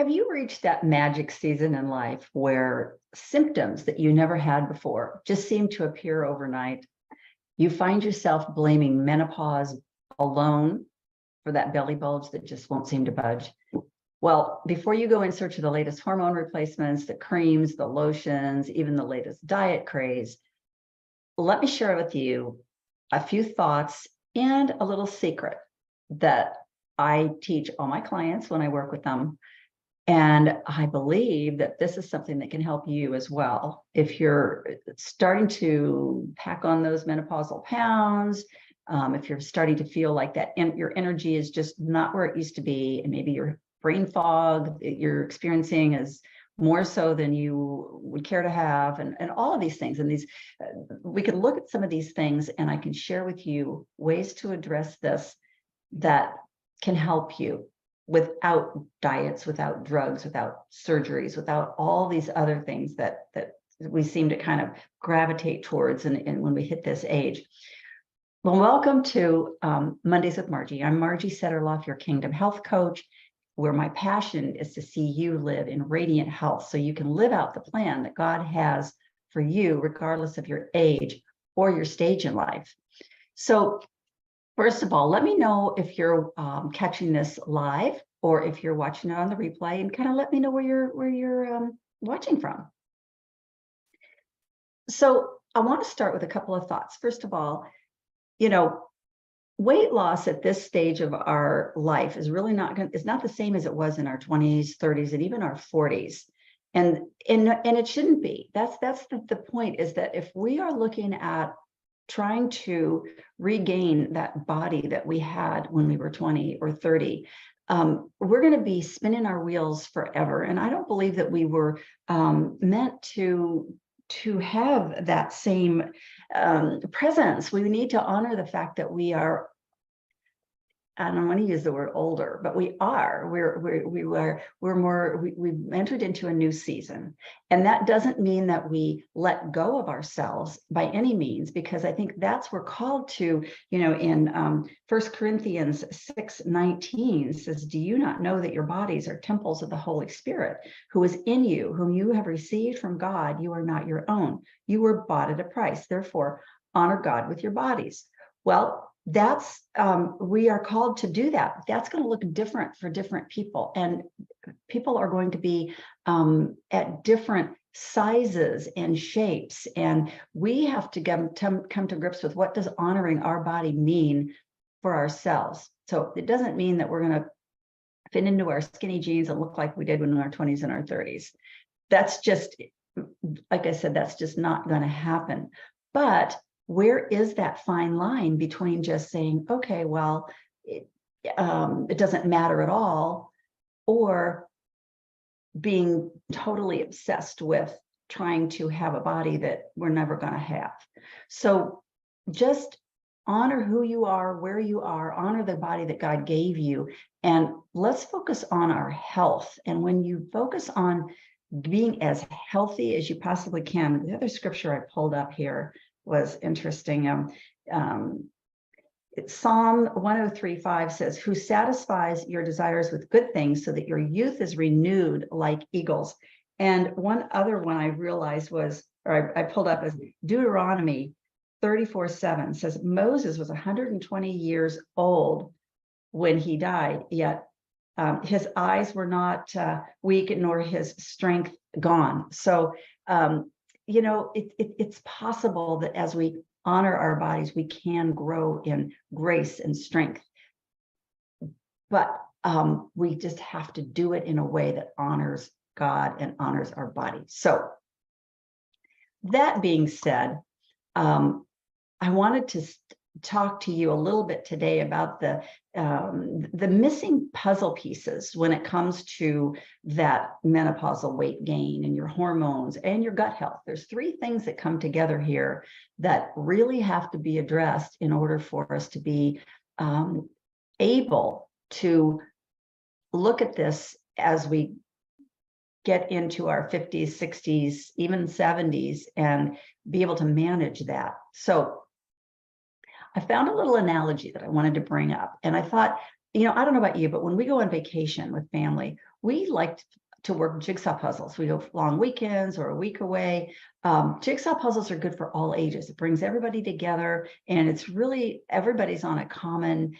Have you reached that magic season in life where symptoms that you never had before just seem to appear overnight? You find yourself blaming menopause alone for that belly bulge that just won't seem to budge. Well, before you go in search of the latest hormone replacements, the creams, the lotions, even the latest diet craze, let me share with you a few thoughts and a little secret that I teach all my clients when I work with them. And I believe that this is something that can help you as well. If you're starting to pack on those menopausal pounds, if you're starting to feel like that your energy is just not where it used to be, and maybe your brain fog that you're experiencing is more so than you would care to have, and all of these things. And these, we can look at some of these things, and I can share with you ways to address this that can help you without diets, without drugs, without surgeries, without all these other things that we seem to kind of gravitate towards and when we hit this age. Well, welcome to Mondays with Margie. I'm Margie Setterloff, your Kingdom Health Coach, where my passion is to see you live in radiant health so you can live out the plan that God has for you, regardless of your age or your stage in life. So first of all, let me know if you're catching this live or if you're watching it on the replay, and kind of let me know where you're watching from. So I want to start with a couple of thoughts. First of all, weight loss at this stage of our life is really it's not the same as it was in our 20s, 30s, and even our 40s. And it shouldn't be. That's the point, is that if we are looking at trying to regain that body that we had when we were 20 or 30, we're going to be spinning our wheels forever. And I don't believe that we were meant to have that same presence. We need to honor the fact that we are, I don't want to use the word older, but we've entered into a new season. And that doesn't mean that we let go of ourselves by any means, because I think that's we're called to, in 1 Corinthians 6:19 says, do you not know that your bodies are temples of the Holy Spirit who is in you, whom you have received from God? You are not your own. You were bought at a price. Therefore, honor God with your bodies. Well, that's we are called to do that. That's going to look different for different people, and people are going to be at different sizes and shapes, and we have to come to grips with what does honoring our body mean for ourselves. So it doesn't mean that we're going to fit into our skinny jeans and look like we did when we were in our 20s and our 30s. That's just, like I said, that's just not going to happen. But where is that fine line between just saying, okay, well, it doesn't matter at all, or being totally obsessed with trying to have a body that we're never going to have? So just honor who you are, where you are, honor the body that God gave you, and let's focus on our health. And when you focus on being as healthy as you possibly can, the other scripture I pulled up here was interesting. Psalm 103:5 says, who satisfies your desires with good things so that your youth is renewed like eagles. And one other one I realized was, or I pulled up, is Deuteronomy 34:7 says, Moses was 120 years old when he died, yet his eyes were not weak, nor his strength gone. So, it's possible that as we honor our bodies, we can grow in grace and strength. But we just have to do it in a way that honors God and honors our body. So that being said, I wanted to talk to you a little bit today about the missing puzzle pieces when it comes to that menopausal weight gain and your hormones and your gut health. There's three things that come together here that really have to be addressed in order for us to be able to look at this as we get into our 50s, 60s, even 70s, and be able to manage that. So I found a little analogy that I wanted to bring up, and I thought I don't know about you, but when we go on vacation with family, we like to work jigsaw puzzles. We go long weekends or a week away. Jigsaw puzzles are good for all ages. It brings everybody together, and it's really everybody's on a common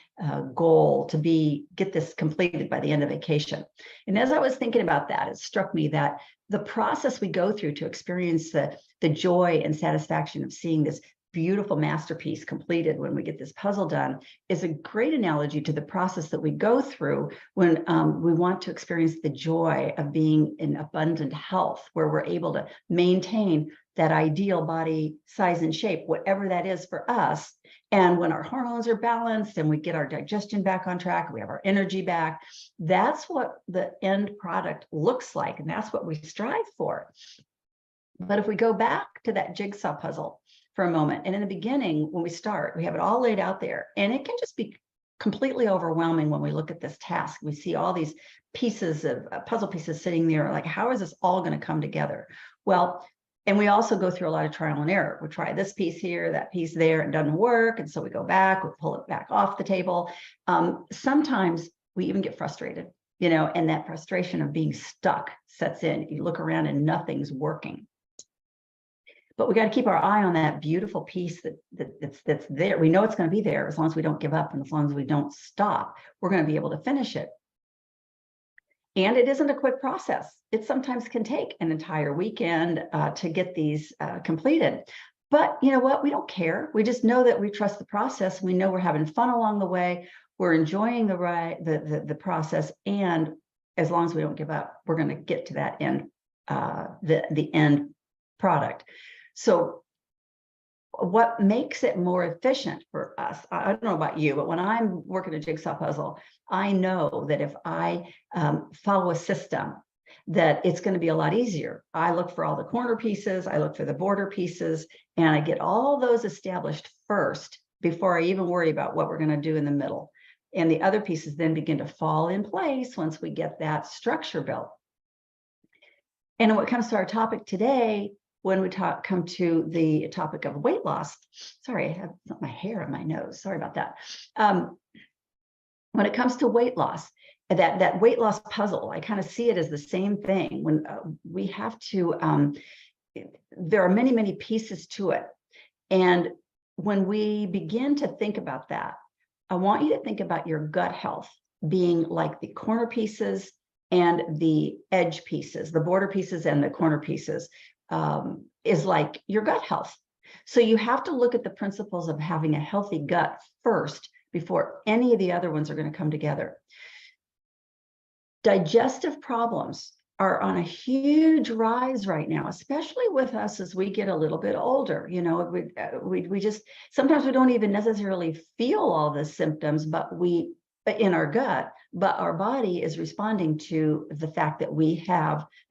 goal to get this completed by the end of vacation. And as I was thinking about that, it struck me that the process we go through to experience the joy and satisfaction of seeing this beautiful masterpiece completed when we get this puzzle done is a great analogy to the process that we go through when we want to experience the joy of being in abundant health, where we're able to maintain that ideal body size and shape, whatever that is for us. And when our hormones are balanced and we get our digestion back on track, we have our energy back, that's what the end product looks like. And that's what we strive for. But if we go back to that jigsaw puzzle for a moment, and in the beginning, when we start, we have it all laid out there, and it can just be completely overwhelming when we look at this task. We see all these pieces of puzzle pieces sitting there, like, how is this all going to come together? Well, and we also go through a lot of trial and error. We try this piece here, that piece there, it doesn't work. And so we go back, we pull it back off the table. Sometimes we even get frustrated, and that frustration of being stuck sets in. You look around and nothing's working. But we got to keep our eye on that beautiful piece that's there. We know it's going to be there as long as we don't give up, and as long as we don't stop, we're going to be able to finish it. And it isn't a quick process. It sometimes can take an entire weekend to get these completed. But you know what? We don't care. We just know that we trust the process. We know we're having fun along the way. We're enjoying the process, and as long as we don't give up, we're going to get to that end, the end product. So what makes it more efficient for us, I don't know about you, but when I'm working a jigsaw puzzle, I know that if I follow a system, that it's going to be a lot easier. I look for all the corner pieces, I look for the border pieces, and I get all those established first before I even worry about what we're going to do in the middle. And the other pieces then begin to fall in place once we get that structure built. And when it comes to our topic today, when we come to the topic of weight loss, sorry, I have my hair on my nose. Sorry about that. When it comes to weight loss, that weight loss puzzle, I kind of see it as the same thing. When we have to, there are many, many pieces to it. And when we begin to think about that, I want you to think about your gut health being like the corner pieces and the edge pieces, the border pieces and the corner pieces. Is like your gut health. So you have to look at the principles of having a healthy gut first before any of the other ones are going to come together. Digestive problems are on a huge rise right now, especially with us as we get a little bit older. We just, sometimes we don't even necessarily feel all the symptoms, but in our gut, but our body is responding to the fact that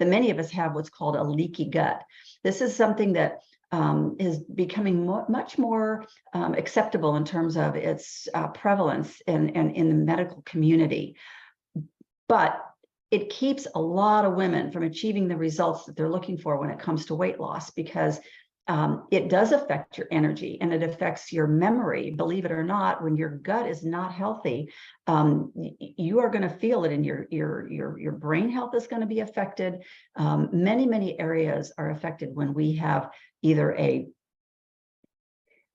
many of us have what's called a leaky gut. This is something that is becoming much more acceptable in terms of its prevalence in the medical community. But it keeps a lot of women from achieving the results that they're looking for when it comes to weight loss, because it does affect your energy and it affects your memory. Believe it or not, when your gut is not healthy, you are going to feel it in your brain health is going to be affected. Many, many areas are affected when we have either a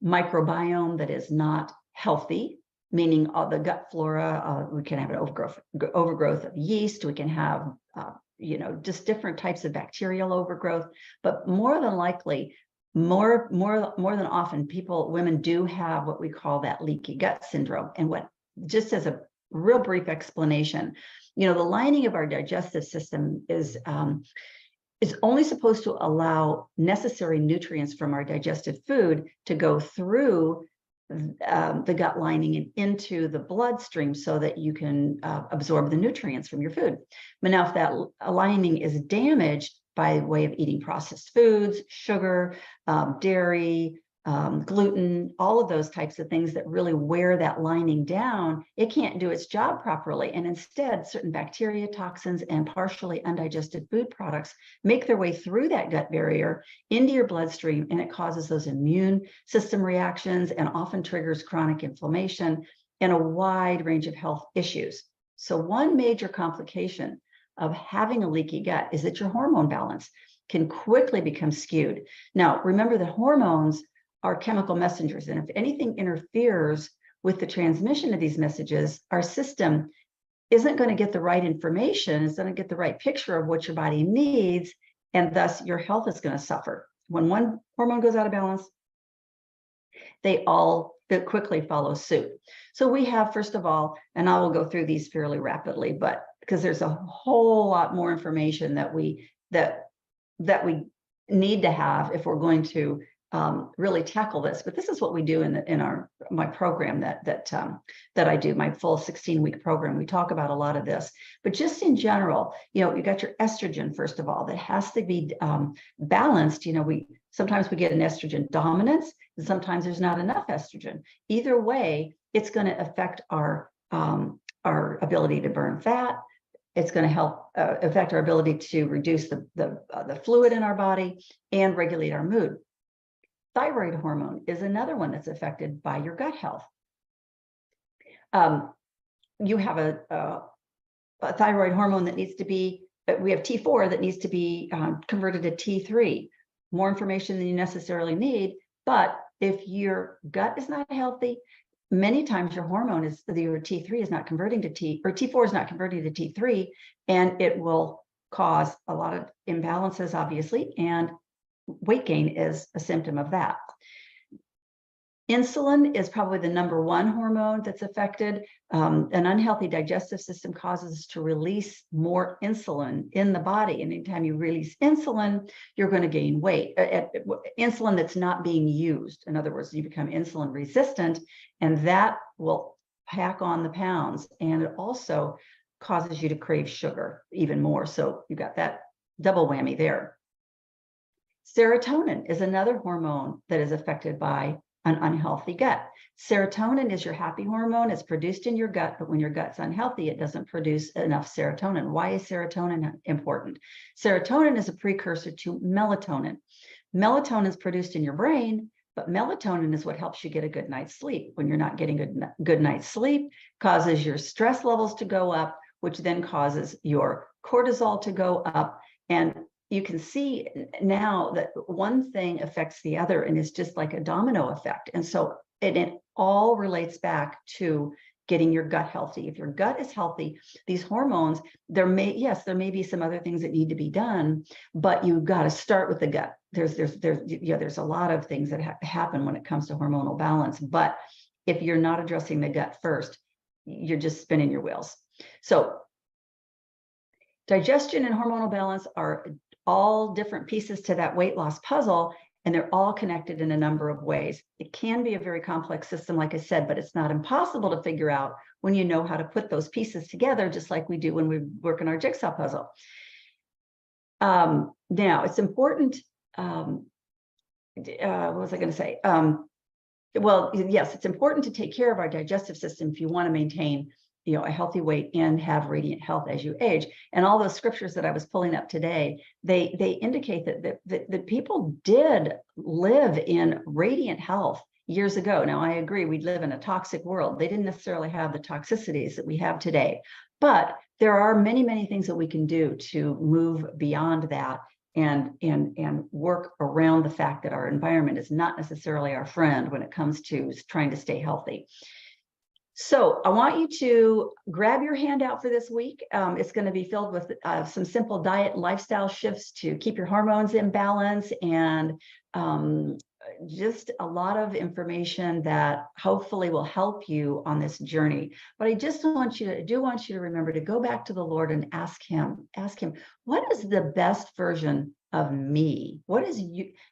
microbiome that is not healthy, meaning the gut flora. We can have an overgrowth of yeast. We can have just different types of bacterial overgrowth, but more than likely, more than often, women do have what we call that leaky gut syndrome. And just as a real brief explanation, the lining of our digestive system is only supposed to allow necessary nutrients from our digested food to go through the gut lining and into the bloodstream so that you can absorb the nutrients from your food. But now if that lining is damaged by way of eating processed foods, sugar, dairy, gluten, all of those types of things that really wear that lining down, it can't do its job properly. And instead, certain bacteria, toxins, and partially undigested food products make their way through that gut barrier into your bloodstream, and it causes those immune system reactions and often triggers chronic inflammation. and a wide range of health issues. So one major complication of having a leaky gut is that your hormone balance can quickly become skewed. Now, remember that hormones are chemical messengers, and if anything interferes with the transmission of these messages, our system isn't going to get the right information, it's going to get the right picture of what your body needs, and thus your health is going to suffer. When one hormone goes out of balance, they all quickly follow suit. So we have, first of all, and I will go through these fairly rapidly, but because there's a whole lot more information that we need to have if we're going to really tackle this. But this is what we do in my program that I do, my full 16-week program. We talk about a lot of this, but just in general, you got your estrogen, first of all, that has to be balanced. Sometimes we get an estrogen dominance, and sometimes there's not enough estrogen. Either way, it's going to affect our ability to burn fat. It's going to help affect our ability to reduce the fluid in our body and regulate our mood. Thyroid hormone is another one that's affected by your gut health. You have a thyroid hormone that needs to be, we have T4 that needs to be converted to T3. More information than you necessarily need, but if your gut is not healthy, many times your hormone your T3 is not converting to T4 is not converting to T3, and it will cause a lot of imbalances, obviously, and weight gain is a symptom of that. Insulin is probably the number one hormone that's affected. An unhealthy digestive system causes us to release more insulin in the body. And anytime you release insulin, you're going to gain weight. Insulin that's not being used. In other words, you become insulin resistant, and that will pack on the pounds. And it also causes you to crave sugar even more. So you got that double whammy there. Serotonin is another hormone that is affected by an unhealthy gut. Serotonin is your happy hormone. It's produced in your gut, but when your gut's unhealthy, it doesn't produce enough serotonin. Why is serotonin important? Serotonin is a precursor to melatonin. Melatonin is produced in your brain, but melatonin is what helps you get a good night's sleep. When you're not getting a good night's sleep, causes your stress levels to go up, which then causes your cortisol to go up. And you can see now that one thing affects the other, and it's just like a domino effect. And so it all relates back to getting your gut healthy. If your gut is healthy, these hormones, there may be some other things that need to be done, but you've got to start with the gut. There's a lot of things that happen when it comes to hormonal balance, but if you're not addressing the gut first, you're just spinning your wheels. So digestion and hormonal balance are all different pieces to that weight loss puzzle, and they're all connected in a number of ways. It can be a very complex system, like I said, but it's not impossible to figure out when you know how to put those pieces together, just like we do when we work in our jigsaw puzzle. Now, it's important. What was I going to say? Well, yes, it's important to take care of our digestive system if you want to maintain a healthy weight and have radiant health as you age. And all those scriptures that I was pulling up today, they indicate that people did live in radiant health years ago. Now, I agree, we live in a toxic world. They didn't necessarily have the toxicities that we have today, but there are many, many things that we can do to move beyond that and work around the fact that our environment is not necessarily our friend when it comes to trying to stay healthy. So I want you to grab your handout for this week. It's going to be filled with some simple diet and lifestyle shifts to keep your hormones in balance, and just a lot of information that hopefully will help you on this journey. But I just want you to remember to go back to the Lord and ask him, what is the best version of me?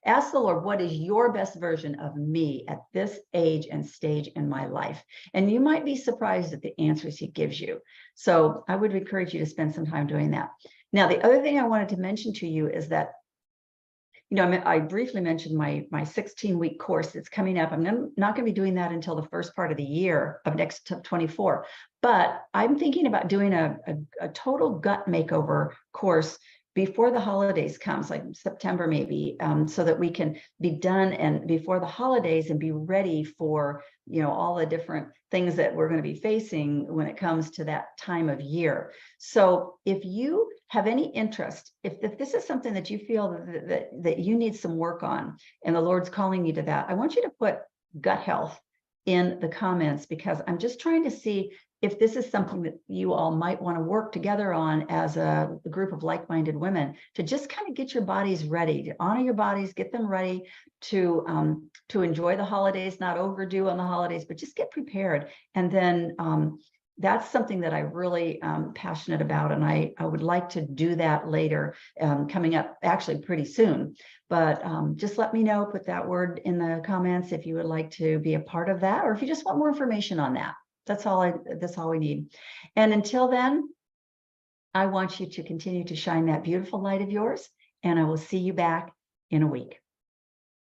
Ask the Lord, what is your best version of me at this age and stage in my life? And you might be surprised at the answers he gives you. So I would encourage you to spend some time doing that. Now, the other thing I wanted to mention to you is that, I briefly mentioned my 16-week course that's coming up. I'm not going to be doing that until the first part of the year of next 24, but I'm thinking about doing a total gut makeover course before the holidays comes, like September maybe, so that we can be done and before the holidays and be ready for, all the different things that we're going to be facing when it comes to that time of year. So if you have any interest, if this is something that you feel that you need some work on and the Lord's calling you to that, I want you to put gut health in the comments, because I'm just trying to see if this is something that you all might want to work together on as a group of like-minded women, to just kind of get your bodies ready, to honor your bodies, get them ready to enjoy the holidays, not overdo on the holidays, but just get prepared. And then that's something that I really passionate about, and I would like to do that later, coming up actually pretty soon. But just let me know, put that word in the comments if you would like to be a part of that, or if you just want more information on that. That's all we need. And until then, I want you to continue to shine that beautiful light of yours, and I will see you back in a week.